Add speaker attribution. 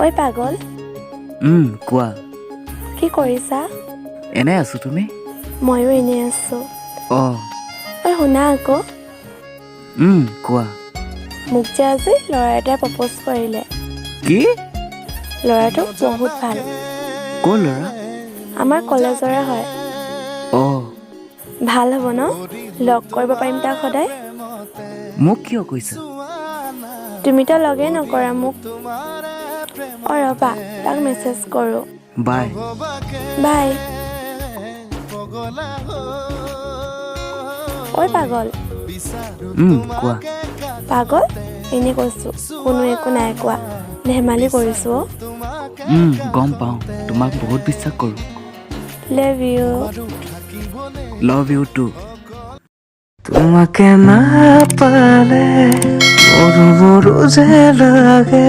Speaker 1: ঐ পাগল
Speaker 2: কোৱা
Speaker 1: কি কৰিছা?
Speaker 2: এনে আছো তুমি
Speaker 1: ময়ো এনেই আছোঁ।
Speaker 2: অঁ
Speaker 1: ঐ শুনা আকৌ
Speaker 2: কোৱা
Speaker 1: মোক যে আজি ল'ৰা এটাই প্ৰপ'জ কৰিলে।
Speaker 2: কি
Speaker 1: ল'ৰাটো বহুত ভাল,
Speaker 2: ক'ৰ ল'ৰা
Speaker 1: আমাৰ কলেজৰে হয়।
Speaker 2: অঁ
Speaker 1: ভাল হ'ব ন? লগ কৰিব পাৰিম তাক সদায়।
Speaker 2: মোক কিয় কৈছা
Speaker 1: তুমিতো লগেই নকৰা মোক। ৰ'বা তাক মেছেজ কৰোঁ।
Speaker 2: Bye
Speaker 1: bye. ঐ পাগল
Speaker 2: কোৱা
Speaker 1: পাগল এনেই কৈছোঁ, কোনো একো নাই কোৱা, ধেমালি কৰিছোঁ অ'।
Speaker 2: গম পাওঁ তোমাক বহুত বিশ্বাস কৰোঁ।
Speaker 1: Love you.
Speaker 2: Love you too
Speaker 3: তোমাকে নাপালে মৰু মৰু যে লাগে